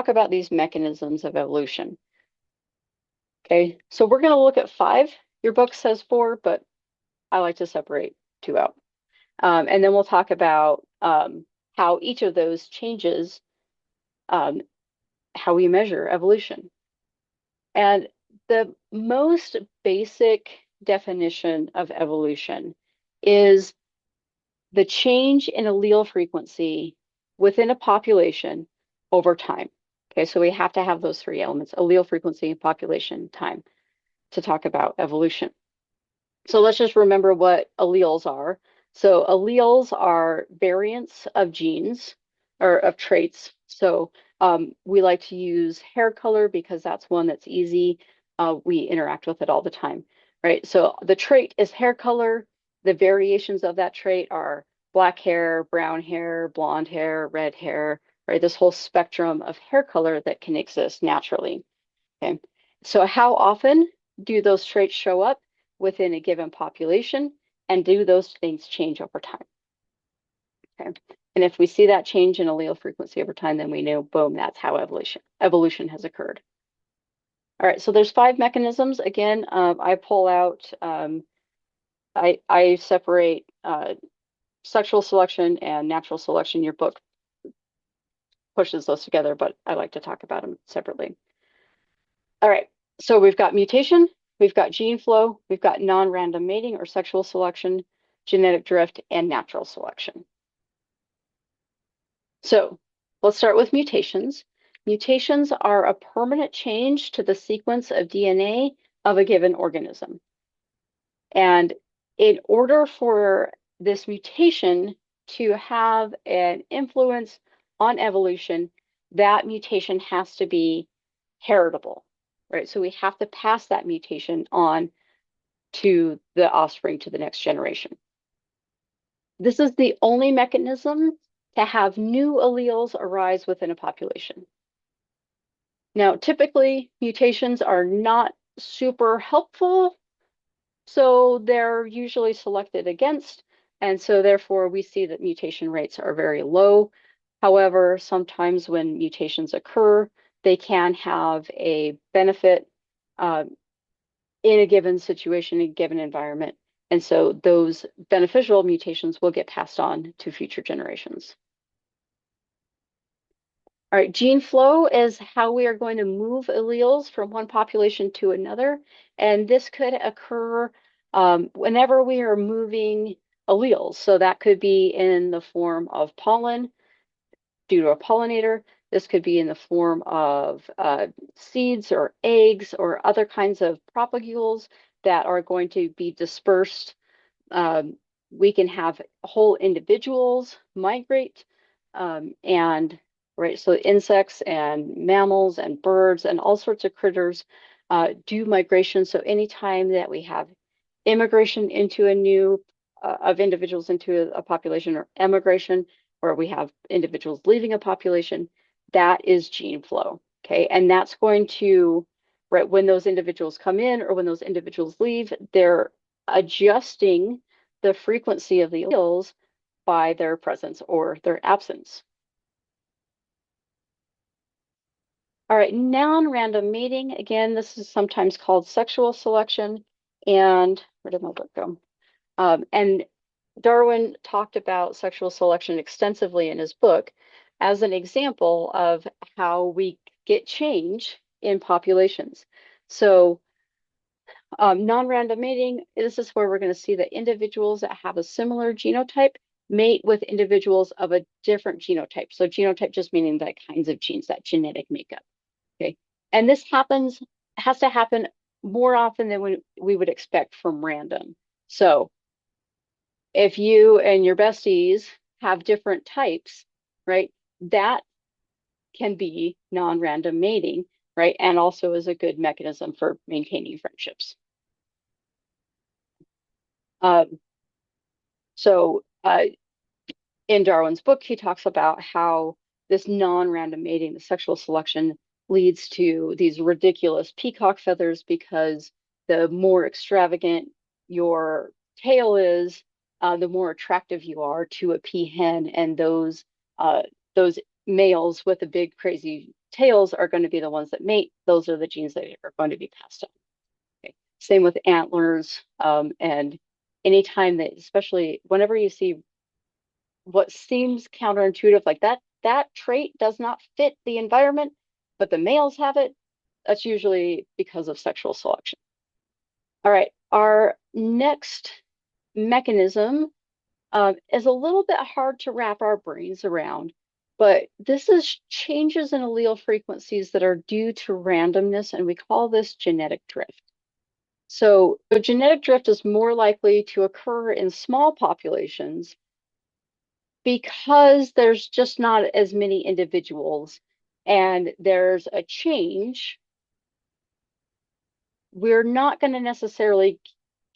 talk about these mechanisms of evolution. Okay, so we're going to look at five. Your book says four, but I like to separate two out. And then we'll talk about how each of those changes um, how we measure evolution. And the most basic definition of evolution is the change in allele frequency within a population over time. Okay, so we have to have those three elements, allele frequency, population, time, to talk about evolution. So let's just remember what alleles are. So alleles are variants of genes or of traits. So we like to use hair color because that's one that's easy. We interact with it all the time, right? So the trait is hair color. The variations of that trait are black hair, brown hair, blonde hair, red hair, right? This whole spectrum of hair color that can exist naturally. Okay. So how often do those traits show up within a given population, and do those things change over time? Okay. And if we see that change in allele frequency over time, then we know, boom, that's how evolution has occurred. All right, so there's five mechanisms. Again, I pull out, I separate sexual selection and natural selection. Your book pushes those together, but I like to talk about them separately. All right, so we've got mutation, we've got gene flow, we've got non-random mating or sexual selection, genetic drift, and natural selection. So let's start with mutations. Mutations are a permanent change to the sequence of DNA of a given organism. And in order for this mutation to have an influence on evolution, that mutation has to be heritable, right? So we have to pass that mutation on to the offspring, to the next generation. This is the only mechanism to have new alleles arise within a population. Now, typically, mutations are not super helpful, so they're usually selected against, and so therefore we see that mutation rates are very low. However, sometimes when mutations occur, they can have a benefit in a given situation, in a given environment. And so those beneficial mutations will get passed on to future generations. All right, gene flow is how we are going to move alleles from one population to another. And this could occur whenever we are moving alleles. So that could be in the form of pollen due to a pollinator. This could be in the form of seeds or eggs or other kinds of propagules that are going to be dispersed. We can have whole individuals migrate and right, so insects and mammals and birds and all sorts of critters do migration. So anytime that we have immigration into a new of individuals into a population, or emigration, where we have individuals leaving a population, that is gene flow. Okay, and that's going to, right, when those individuals come in or when those individuals leave, they're adjusting the frequency of the alleles by their presence or their absence. All right, non-random mating. Again, this is sometimes called sexual selection. And where did my book go? And Darwin talked about sexual selection extensively in his book as an example of how we get change in populations. So non-random mating, this is where we're going to see that individuals that have a similar genotype mate with individuals of a different genotype. So genotype just meaning the kinds of genes, that genetic makeup. Okay. And this has to happen more often than we would expect from random. So if you and your besties have different types, right, that can be non-random mating, right? And also is a good mechanism for maintaining friendships. Um, so in Darwin's book, he talks about how this non-random mating, the sexual selection, leads to these ridiculous peacock feathers because the more extravagant your tail is, the more attractive you are to a peahen, and those males with the big crazy tails are going to be the ones that mate. Those are the genes that are going to be passed on. Okay. Same with antlers, and anytime that, especially whenever you see what seems counterintuitive, like that trait does not fit the environment, but the males have it, that's usually because of sexual selection. All right, our next mechanism is a little bit hard to wrap our brains around, but this is changes in allele frequencies that are due to randomness, and we call this genetic drift. So genetic drift is more likely to occur in small populations because there's just not as many individuals and there's a change. We're not going to necessarily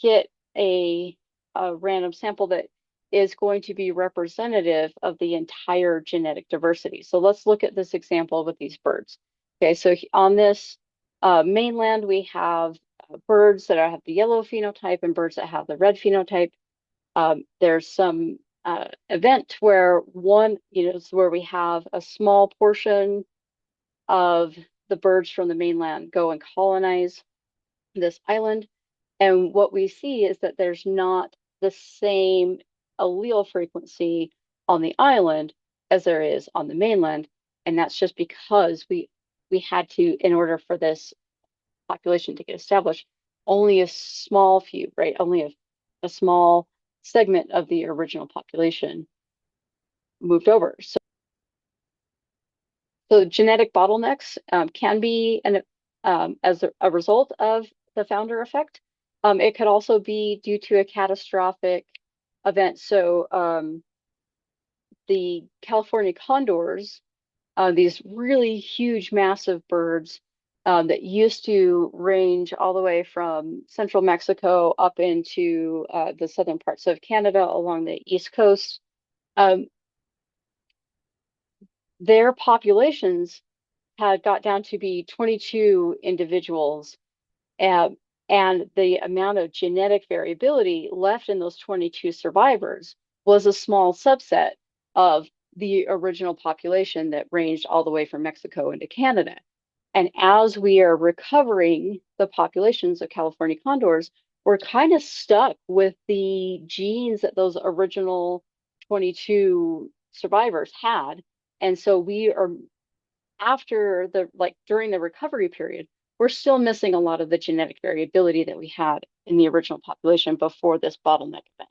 get a random sample that is going to be representative of the entire genetic diversity. So let's look at this example with these birds. Okay, so on this mainland, we have birds that have the yellow phenotype and birds that have the red phenotype. There's some event where where we have a small portion of the birds from the mainland go and colonize this island. And what we see is that there's not the same allele frequency on the island as there is on the mainland. And that's just because we had to, in order for this population to get established, only a small few, right? Only a small segment of the original population moved over. So genetic bottlenecks can be as a result of the founder effect. It could also be due to a catastrophic event. So the California condors, these really huge, massive birds that used to range all the way from central Mexico up into the southern parts of Canada along the East Coast, their populations had got down to be 22 individuals. And the amount of genetic variability left in those 22 survivors was a small subset of the original population that ranged all the way from Mexico into Canada. And as we are recovering the populations of California condors, we're kind of stuck with the genes that those original 22 survivors had. And so we are, after during the recovery period, we're still missing a lot of the genetic variability that we had in the original population before this bottleneck event.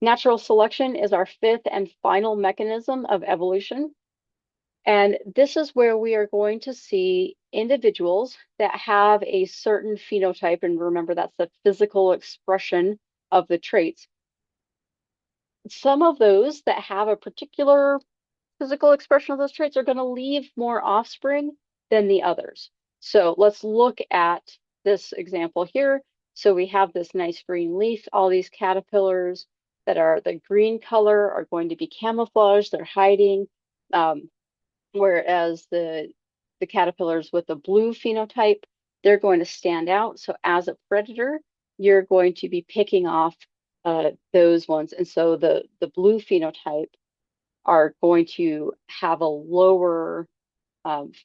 Natural selection is our fifth and final mechanism of evolution. And this is where we are going to see individuals that have a certain phenotype. And remember, that's the physical expression of the traits. Some of those that have a particular physical expression of those traits are going to leave more offspring than the others. So let's look at this example here. So we have this nice green leaf. All these caterpillars that are the green color are going to be camouflaged. They're hiding. Whereas the caterpillars with the blue phenotype, they're going to stand out. So as a predator, you're going to be picking off those ones. And so the blue phenotype are going to have a lower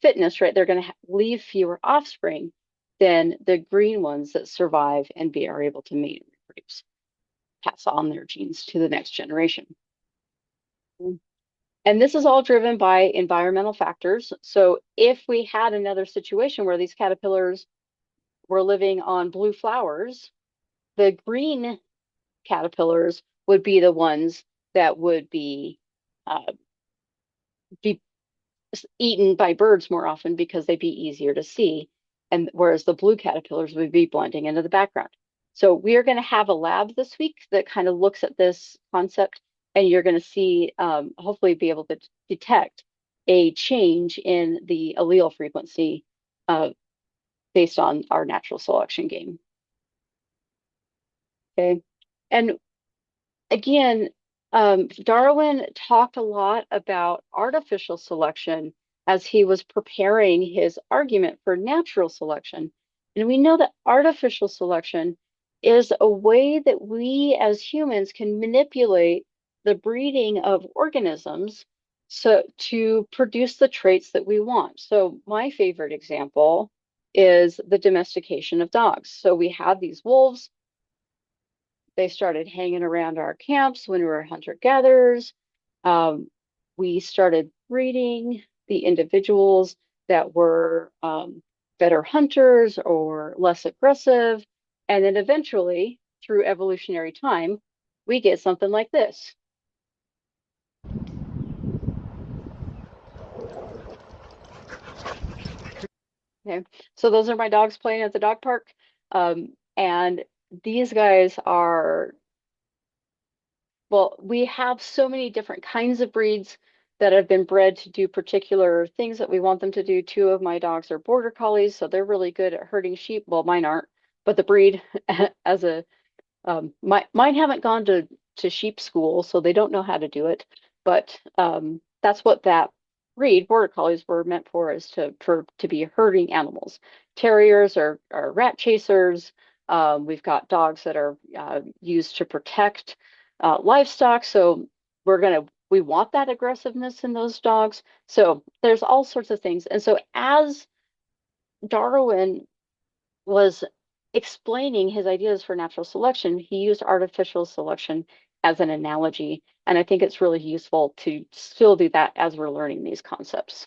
fitness, right? They're going to leave fewer offspring than the green ones that survive and are able to mate and reproduce, pass on their genes to the next generation. And this is all driven by environmental factors. So if we had another situation where these caterpillars were living on blue flowers, the green caterpillars would be the ones that would be eaten by birds more often because they'd be easier to see. And whereas the blue caterpillars would be blending into the background. So we are going to have a lab this week that kind of looks at this concept, and you're going to see, hopefully be able to detect a change in the allele frequency based on our natural selection game. Okay. And again, Darwin talked a lot about artificial selection as he was preparing his argument for natural selection. And we know that artificial selection is a way that we as humans can manipulate the breeding of organisms So to produce the traits that we want. So my favorite example is the domestication of dogs. So we had these wolves. They started hanging around our camps when we were hunter-gatherers. We started breeding the individuals that were better hunters or less aggressive. And then eventually, through evolutionary time, we get something like this. Okay, so those are my dogs playing at the dog park. And these guys are, well, we have so many different kinds of breeds that have been bred to do particular things that we want them to do. Two of my dogs are border collies, so they're really good at herding sheep. Well, mine aren't, but the breed as a mine haven't gone to sheep school, so they don't know how to do it. But that's what that breed, border collies, were meant for, is to be herding animals. Terriers are rat chasers. We've got dogs that are used to protect livestock. So we want that aggressiveness in those dogs. So there's all sorts of things. And so as Darwin was explaining his ideas for natural selection, he used artificial selection as an analogy. And I think it's really useful to still do that as we're learning these concepts.